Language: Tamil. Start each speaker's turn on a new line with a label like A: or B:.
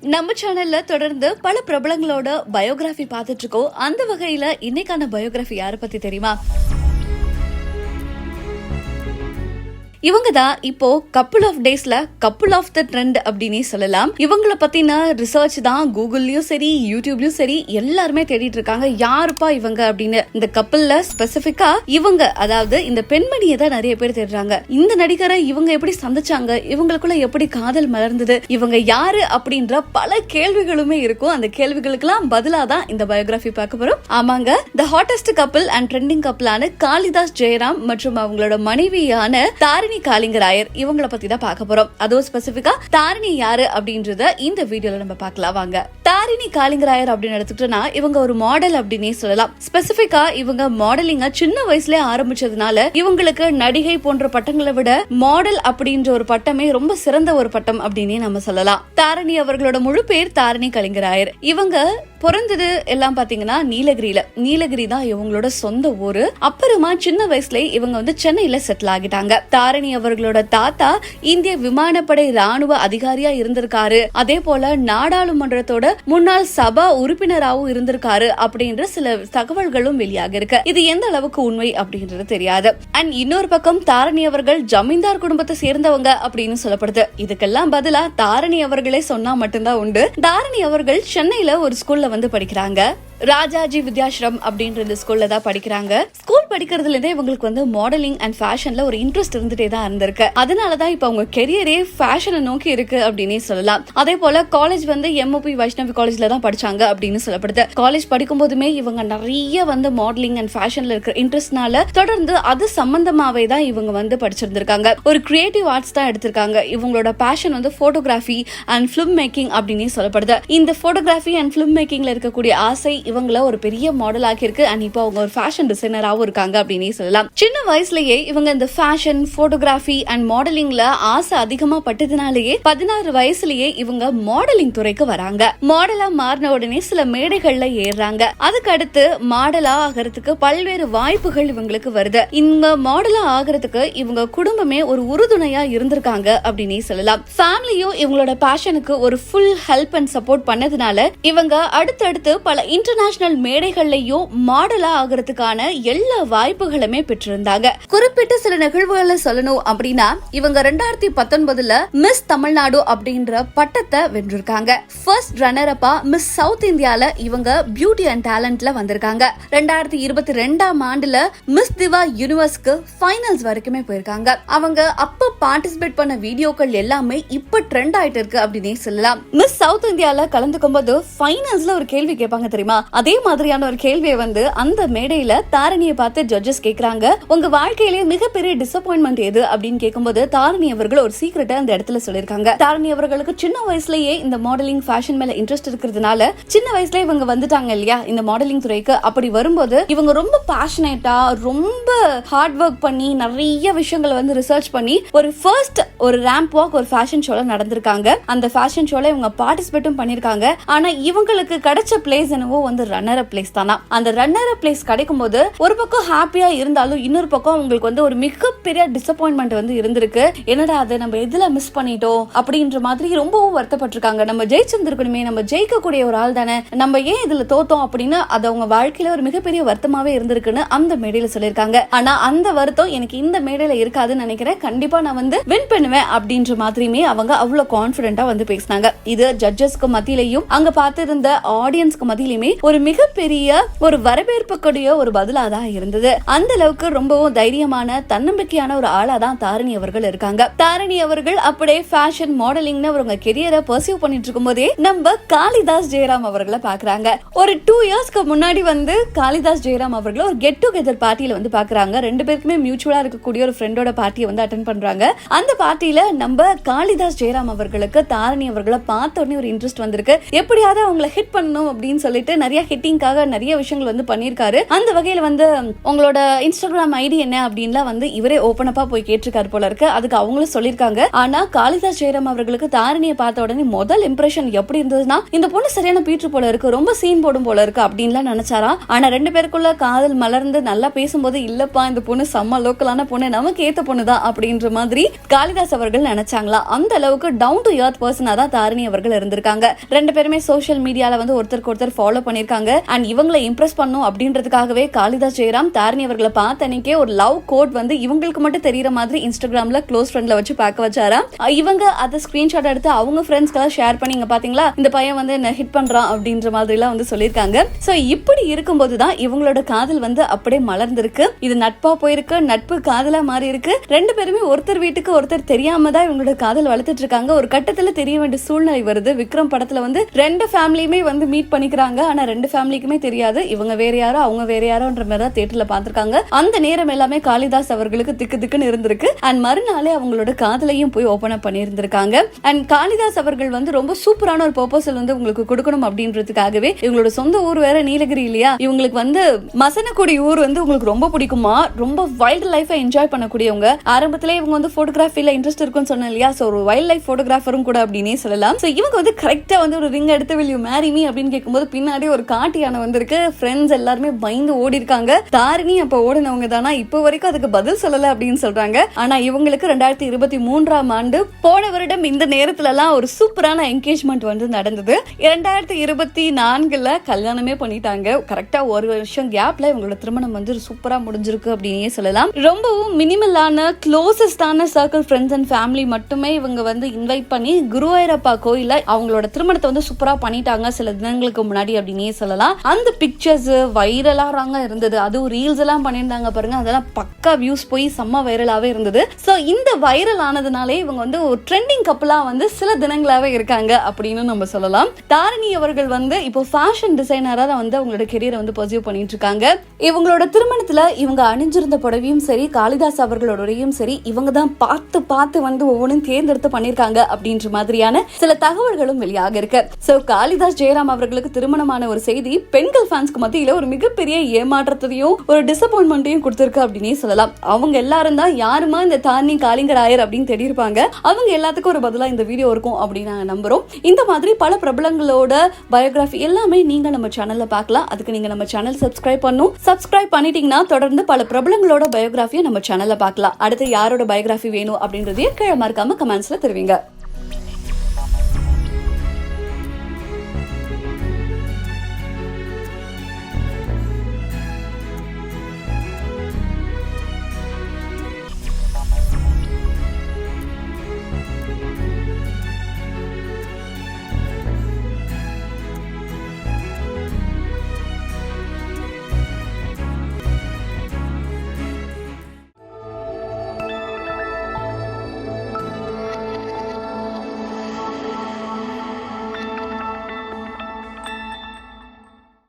A: நம்ம சேனல்ல தொடர்ந்து பல பிரபலங்களோட பயோகிராஃபி பார்த்துட்டு இருக்கோம். அந்த வகையில இன்னைக்கான பயோகிராஃபி யாரை பத்தி தெரியுமா? இவங்க தான் இப்போ கப்புள் ஆஃப் டேஸ்ல கப்புள் ஆஃப் த ட்ரெண்ட் அப்படின்னே சொல்லலாம். இவங்கள பத்தின ரிசர்ச் தான் கூகுள்லயும் சரி யூடியூப்லயும் சரி எல்லாருமே தேடிட்டு இருக்காங்க. யாருப்பா இவங்க அப்படின்னு. இந்த கப்புள்ல ஸ்பெசிபிக்கா இவங்க, அதாவது இந்த பெண்மணியை தான் நிறைய பேர் தேடுறாங்க. இந்த நடிகரை இவங்க எப்படி சந்திச்சாங்க, இவங்களுக்குள்ள எப்படி காதல் மலர்ந்தது, இவங்க யாரு அப்படின்ற பல கேள்விகளுமே இருக்கும். அந்த கேள்விகளுக்கெல்லாம் பதிலா தான் இந்த பயோகிராஃபி பார்க்க போறோம். ஆமாங்க, the hottest couple and trending கப்புளான காளிதாஸ் ஜெயராம் மற்றும் அவங்களோட மனைவியான தாரிணி காளிங்கராயர், இவங்களை பத்தி தான் பார்க்க போறோம். அதுவும் ஸ்பெசிபிக்கா தாரிணி யாரு அப்படின்றத இந்த வீடியோல நம்ம பார்க்கலாம் வாங்க. தாரிணி காளிங்கராயர் அப்படின்னு எடுத்துக்கிட்டோம்னா இவங்க ஒரு மாடல் அப்படின்னே சொல்லலாம். ஸ்பெசிபிக்கா இவங்க மாடலிங்க சின்ன வயசுல ஆரம்பிச்சதுனால இவங்களுக்கு நடிகை போன்ற பட்டங்களை விட மாடல் அப்படின்ற ஒரு பட்டமே ரொம்ப சிறந்த ஒரு பட்டம் அப்படின்னே நம்ம சொல்லலாம். தாரிணி அவர்களோட முழு பேர் தாரிணி காளிங்கராயர். இவங்க பிறந்தது எல்லாம் பாத்தீங்கன்னா நீலகிரி தான் இவங்களோட சொந்த ஊரு. அப்புறமா சின்ன வயசுல இவங்க சென்னையில செட்டில் ஆகிட்டாங்க. தாரிணி அவர்களோட தாத்தா இந்திய விமானப்படை ராணுவ அதிகாரியா இருந்திருக்காரு. அதே போல நாடாளுமன்றத்தோட முன்னாள் சபா உறுப்பினராகவும் இருந்திருக்காரு அப்படின்ற சில தகவல்களும் வெளியாக இருக்கு. இது எந்த அளவுக்கு உண்மை அப்படின்றது தெரியாது. அண்ட் இன்னொரு பக்கம் தாரிணி அவர்கள் ஜமீன்தார் குடும்பத்தை சேர்ந்தவங்க அப்படின்னு சொல்லப்படுது. இதுக்கெல்லாம் பதிலா தாரிணி அவர்களே சொன்னா மட்டும்தான் உண்டு. தாரிணி அவர்கள் சென்னையில ஒரு ஸ்கூல்ல படிக்கிறாங்க. ராஜாஜி வித்யாஸ்ரம் அப்படின்ற இந்த ஸ்கூல்ல தான் படிக்கிறாங்க. ஸ்கூல் படிக்கிறதுல இருந்தே இவங்களுக்கு மாடலிங் அண்ட் ஃபேஷன்ல ஒரு இன்ட்ரெஸ்ட் இருந்துட்டே தான் இருந்திருக்கு. அதனாலதான் இப்ப அவங்க கெரியரே ஃபேஷனை நோக்கி இருக்கு அப்படின்னே சொல்லலாம். அதே போல காலேஜ் MOP வைஷ்ணவி காலேஜ்ல தான் படிச்சாங்க அப்படின்னு சொல்லப்படுது. காலேஜ் படிக்கும் போதுமே இவங்க நிறைய மாடலிங் அண்ட் ஃபேஷன்ல இருக்கிற இன்ட்ரெஸ்ட்னால தொடர்ந்து அது சம்பந்தமாவே தான் இவங்க படிச்சிருந்திருக்காங்க. ஒரு கிரியேட்டிவ் ஆர்ட்ஸ் தான் எடுத்திருக்காங்க. இவங்களோட passion photography and film making அப்படின்னு சொல்லப்படுது. இந்த போட்டோகிராஃபி அண்ட் பிலிம் மேக்கிங்ல இருக்கக்கூடிய ஆசை இவங்கள ஒரு பெரிய மாடல் ஆக்கியிருக்கு. அண்ட் இப்போ அவங்க ஒரு ஃபேஷன் டிசைனராகவும் இருக்காங்க அப்படின்னு சொல்லலாம். சின்ன வயசுலயே இவங்க இந்த ஃபேஷன், போட்டோகிராஃபி அண்ட் மாடலிங்ல ஆசை அதிகமா பட்டதுனாலேயே 16 வயசுலயே இவங்க மாடலிங் துறைக்கு வராங்க. மாடலா மாறின உடனே சில மேடைகள்ல ஏறாங்க. அதுக்கு அடுத்து மாடலா ஆகிறதுக்கு பல்வேறு வாய்ப்புகள் இவங்களுக்கு வருது. இவங்க மாடலா ஆகிறதுக்கு இவங்க குடும்பமே ஒரு உறுதுணையா இருந்திருக்காங்க அப்படின்னு சொல்லலாம். ஃபேமிலியும் இவங்களோட பேஷனுக்கு ஒரு ஃபுல் ஹெல்ப் அண்ட் சப்போர்ட் பண்ணதுனால இவங்க அடுத்தடுத்து பல இன்டர்நேஷனல் மேடைகள்லயும் மாடலா ஆகிறதுக்கான எல்லா வாய்ப்புகளுமே பெற்றிருந்தாங்க. குறிப்பிட்ட சில நிகழ்வுகளை சொல்லணும் அப்படின்னா இவங்க 2019 மிஸ் தமிழ்நாடு அப்படின்ற பட்டத்தை வென்றிருக்காங்க. ஃபர்ஸ்ட் ரன்னர் அப்பா மிஸ் சவுத் இந்தியால இவங்க பியூட்டி அண்ட் டேலண்ட்ல வந்திருக்காங்க. 2022 ஆண்டுல மிஸ் திவா யூனிவர்ஸ்க்கு ஃபைனல்ஸ் வரைக்குமே போயிருக்காங்க. அவங்க அப்ப பார்ட்டிசிபேட் பண்ண வீடியோக்கள் எல்லாமே இப்ப ட்ரெண்ட் ஆயிட்டு இருக்கு அப்படின்னே சொல்லலாம். மிஸ் சவுத் இந்தியால கலந்துக்கும் போது ஃபைனல்ஸ்ல ஒரு கேள்வி கேட்பாங்க தெரியுமா? அதே மாதிரியான ஒரு கேள்வியை அந்த மேடையில தாரிணியை பார்த்து ஜட்ஜஸ் கேக்குறாங்க, உங்க வாழ்க்கையிலேயே மிகப்பெரிய டிசப்பாயின்மெண்ட் எது அப்படின்னு கேட்கும்போது தாரிணி அவர்கள் ஒரு சீக்ரெட்டை அந்த இடத்துல சொல்லிருக்காங்க. தாரிணி அவர்களுக்கு சின்ன வயசுலயே இந்த மாடலிங் ஃபேஷன் மேல இன்ட்ரெஸ்ட் இருக்கிறதுனால சின்ன வயசுல இவங்க வந்துட்டாங்க இல்லையா இந்த மாடலிங் துறைக்கு. அப்படி வரும்போது இவங்க ரொம்ப பேஷனேட்டா, ரொம்ப ஹார்ட் ஒர்க் பண்ணி நிறைய விஷயங்களை ரிசர்ச் பண்ணி ஒரு ரேம்ப் வாக், ஒரு ஃபேஷன் ஷோல நடந்திருக்காங்க. அந்த ஃபேஷன் ஷோல இவங்க பார்ட்டிசிபேட்டும் பண்ணிருக்காங்க. ஆனா இவங்களுக்கு கிடைச்ச பிளேஸ் என்னவோ ரன்னர் அப் பிளேஸ் தானா. அந்த ரன்னர் அப் பிளேஸ் கிடைக்கும் போது ஒரு பக்கம் ஹாப்பியா இருந்தாலும் இன்னொரு பக்கம் உங்களுக்கு ஒரு மிகப்பெரிய டிசப்பாயின்மெண்ட் இருந்திருக்கு. என்னடா அது நம்ம எதுல மிஸ் பண்ணிட்டோம் அப்படின்ற மாதிரி ரொம்பவும் வருத்தப்பட்டிருக்காங்க. நம்ம ஜெயிச்சிருந்திருக்கணுமே, நம்ம ஜெயிக்கக்கூடிய ஒரு ஆள் தானே, நம்ம ஏன் இதுல தோத்தோம் அப்படின்னு அது அவங்க வாழ்க்கையில ஒரு மிகப்பெரிய வருத்தமாவே இருந்திருக்குன்னு அந்த மேடையில சொல்லியிருக்காங்க. ஆனா அந்த வருத்தம் எனக்கு இந்த மேடையில இருக்காதுன்னு நினைக்கிறேன். கண்டிப்பா நான் வின் பண்ணுவேன் அப்படின்ற மாதிரியுமே அவங்க அவ்வளவு கான்பிடென்டா பேசினாங்க. இது ஜட்ஜஸ்க்கு மத்தியிலையும் அங்க பார்த்திருந்த ஆடியன்ஸ்க்கு மத்தியிலுமே ஒரு மிகப்பெரிய ஒரு வரவேற்புடைய ஒரு பதிலாதான் இருந்தது. அந்த அளவுக்கு ரொம்பவும் தைரியமான, தன்னம்பிக்கையான ஒரு ஆளாதான் தாரிணி அவர்கள் இருக்காங்க. தாரிணி அவர்கள் அப்படியே ஃபேஷன், மாடலிங்னு அவங்க கெரியரை பர்சியூ பண்ணிட்டு இருக்கும் போதே நம்ம காளிதாஸ் ஜெயராம் அவர்களை பாக்குறாங்க. ஒரு 2 இயர்ஸ்க்கு முன்னாடி காளிதாஸ் ஜெயராம் அவர்கள் ஒரு கெட் டுகெதர் பார்ட்டியில பாக்குறாங்க. 2 பேருக்குமே மியூச்சுவலா இருக்கக்கூடிய ஒரு ஃப்ரெண்டோட பார்ட்டியை அட்டென்ட் பண்றாங்க. அந்த பார்ட்டியில நம்ம காளிதாஸ் ஜெயராம் அவர்களுக்கு தாரிணி அவர்களை பார்த்த உடனே ஒரு இன்ட்ரெஸ்ட் வந்திருக்கு. எப்படியாவது அவங்களை ஹிட் பண்ணணும் அப்படின்னு சொல்லிட்டு நிறைய நிறைய ஹிட்டிங்காக நிறைய விஷயங்கள் வந்து பண்ணியிருக்காரு. அந்த வகையில வந்து உங்களோட இன்ஸ்டாகிராம் ஐடி என்ன அப்படின்லாம் வந்து இவரே ஓபன் அப்பா போய் கேட்டிருக்காரு போல இருக்கு. அதுக்கு அவங்களும் சொல்லியிருக்காங்க. ஆனா காளிதாஸ் ஜெயராம் அவர்களுக்கு தாரணியை பார்த்த உடனே முதல் இம்ப்ரெஷன் எப்படி இருந்ததுன்னா, இந்த பொண்ணு சரியான பீட்ரு போல இருக்கு, ரொம்ப சீன் போடும் போல இருக்கு அப்படின்லாம் நினைச்சாரா. ஆனா 2 பேருக்குள்ள காதல் மலர்ந்து நல்லா பேசும்போது இல்லப்பா இந்த பொண்ணு செம்ம லோக்கலான பொண்ணு, நமக்கு ஏத்த பொண்ணுதான் அப்படின்ற மாதிரி காளிதாஸ் அவர்கள் நினைச்சாங்களா. அந்த அளவுக்கு டவுன் டு எர்த் பர்சனா தான் தாரணி அவர்கள் இருந்திருக்காங்க. 2 பேருமே சோஷியல் மீடியால வந்து ஒருத்தருக்கு ஒருத்தர் ஃபாலோ பண்ணிருக்காங்க. அண்ட் இவங்களை இம்ப்ரெஸ் பண்ணும் அப்படின்றதுக்காகவே காளிதாஸ் ஜெயராம் தாரணி அவர்களை பார்த்த அன்னைக்கே ஒரு லவ் கோட் வந்து இவங்களுக்கு மட்டும் தெரியற மாதிரி இன்ஸ்டாகிராம்ல க்ளோஸ் ஃப்ரெண்ட்ல வச்சு பார்க்க வச்சாரா. இவங்க அதை ஸ்கிரீன்ஷாட் எடுத்து அவங்க ஃப்ரெண்ட்ஸ்க்கெல்லாம் ஷேர் பண்ணி இங்க பாத்தீங்களா இந்த பையன் வந்து என்ன ஹிட் பண்றான் அப்படின்ற மாதிரி எல்லாம் வந்து சொல்லியிருக்காங்க. சோ இப்படி இருக்கும்போதுதான் இவங்களோட காதல் வந்து அப்படியே மலர்ந்திருக்கு. இது நட்பா போயிருக்கு, நட்பு காதலா மாறி இருக்கு. 2 பேருமே ஒருத்தர் வீட்டுக்கு ஒருத்தர் தெரியாம தான் இவங்களோட காதல் வளர்த்துட்டு இருக்காங்க. ஒரு கட்டத்துல தெரிய வேண்டிய சூழ்நிலை வருது. விக்ரம் படத்துல வந்து 2 ஃபேமிலியுமே வந்து மீட் பண்ணிக்கிறாங்க. ஆனா 2 ஃபேமிலிக்குமே தெரியாது இவங்க வேற யாரோ அவங்க வேற யாரோன்ற மாதிரி தான் தியேட்டர்ல பாத்துருக்காங்க. அந்த நேரம் எல்லாமே காளிதாஸ் அவர்களுக்கு திக்கு திக்குன்னு இருந்திருக்கு. அண்ட் மறுநாளே அவங்களோட காதலையும் போய் ஓபன் அப் பண்ணி இருந்திருக்காங்க. அண்ட் காளிதாஸ் அவர்கள் வந்து ரொம்ப சூப்பரான ஒரு ப்ரோபோசல் வந்து உங்களுக்கு கொடுக்கணும் அப்படின்றதுக்காகவே இவங்களோட சொந்த ஊர் வேற நீலகிரி இல்லையா, இவங்களுக்கு வந்து மசனக்குடி ஊர் வந்து உங்களுக்கு ரொம்ப பிடிக்குமா, ரொம்ப வைல்ட் லைஃபை என்ஜாய் பண்ணக்கூடியவங்க. ஆரம்பத்திலே இவங்க வந்து போட்டோகிராஃபில இன்ட்ரெஸ்ட் இருக்குன்னு சொன்னேன் இல்லையா, சோ ஒரு வைல்ட் லைஃப் போட்டோகிராஃபரும் கூட அப்படின்னே சொல்லலாம். சோ இவங்க வந்து கரெக்டா வந்து ஒரு ரிங் எடுத்து will you marry me அப்படின்னு கேட்கும்போது பின்னாடி ஒரு காட்டு யானை வந்திருக்கு. ஃப்ரெண்ட்ஸ் எல்லாருமே பயந்து ஓடி இருக்காங்க. தாரிணி அப்ப ஓடினவங்க தானா, இப்போ வரைக்கும் அதுக்கு பதில் சொல்லல அப்படின்னு சொல்றாங்க. ஆனா இவங்களுக்கு 2023ஆம் ஆண்டு போன வருடம் இந்த நேரத்துல எல்லாம் ஒரு சூப்பரான என்கேஜ்மெண்ட் வந்து நடந்தது. 2024ல கல்யாணமே பண்ணிட்டாங்க. கரெக்டா ஒரு வருஷம் கேப்ல இவங்களோட திருமணம் வந்து சூப்பரா முடிஞ்சிருக்கு அப்படின்னே சொல்லலாம். ரொம்பவும் மினிமலான க்ளோசஸ்டான சர்க்கிள் ஃப்ரெண்ட்ஸ் அண்ட் ஃபேமிலி மட்டுமே இவங்க வந்து இன்வைட் பண்ணி குருவாயூரப்பா கோயில அவங்களோட திருமணத்தை வந்து சூப்பரா பண்ணிட்டாங்க சில தினங்களுக்கு முன்னாடி அப்படின்னே சொல்லலாம். அந்த பிக்சர்ஸ் வைரலாக இருந்தது. அதுவும் ரீல்ஸ் எல்லாம் பண்ணியிருந்தாங்க பாருங்க, அதெல்லாம் பக்கா வியூஸ் போய் செம்ம வைரலாவே இருந்தது. சோ இந்த வைரல் ஆனதுனாலே இவங்க வந்து ஒரு ட்ரெண்டிங் கப்பலா வந்து சில தினங்களாவே இருக்காங்க அப்படின்னு நம்ம சொல்லலாம். தாரணி அவர்கள் வந்து இப்போ ஃபேஷன் டிசைனரா வந்து அவங்களோட கெரியரை வந்து பர்சியூ பண்ணிட்டு இருக்காங்க. இவங்களோட திருமணத்துல இவங்க அணிஞ்சிருந்த புடவையும் சரி, காளிதாஸ் அவர்களோட உரையும் சரி, இவங்க தான் பார்த்து பார்த்து வந்து ஒவ்வொன்றும் தேர்ந்தெடுத்து பண்ணிருக்காங்க அப்படின்ற மாதிரியான சில தகவல்களும் வெளியாக இருக்கு. சோ காளிதாஸ் ஜெயராம் அவர்களுக்கு திருமணமான ஒரு செய்தி பெண்கள் ஃபேன்ஸ்க்கு மத்தியில ஒரு மிகப்பெரிய ஏமாற்றத்தையும் ஒரு டிசப்பாயின்மெண்ட்டையும் கொடுத்திருக்கு அப்படின்னே சொல்லலாம். அவங்க எல்லாரும் தான் யாருமா இந்த தாரணி காளிங்கராயர் அப்படின்னு தேடி இருப்பாங்க. அவங்க எல்லாத்துக்கும் ஒரு பதிலா இந்த வீடியோ இருக்கும் அப்படின்னு நாங்க நம்புறோம். இந்த மாதிரி பல பிரபலங்களோட பயோகிராஃபி எல்லாமே நீங்க நம்ம சேனல்ல பார்க்கலாம். அதுக்கு நீங்க நம்ம சேனல் சப்ஸ்கிரைப் பண்ணணும். சப்ஸ்கிரைப் பண்ணிட்டீங்கன்னா தொடர்ந்து பல பிரபலங்களோட பயோகிராஃபியை நம்ம சேனல்ல பார்க்கலாம். அடுத்து யாரோட பயோகிராஃபி வேணும் அப்படின்றதையும் கீழே மறக்காம கமெண்ட்ஸ்ல தெரிவிங்க.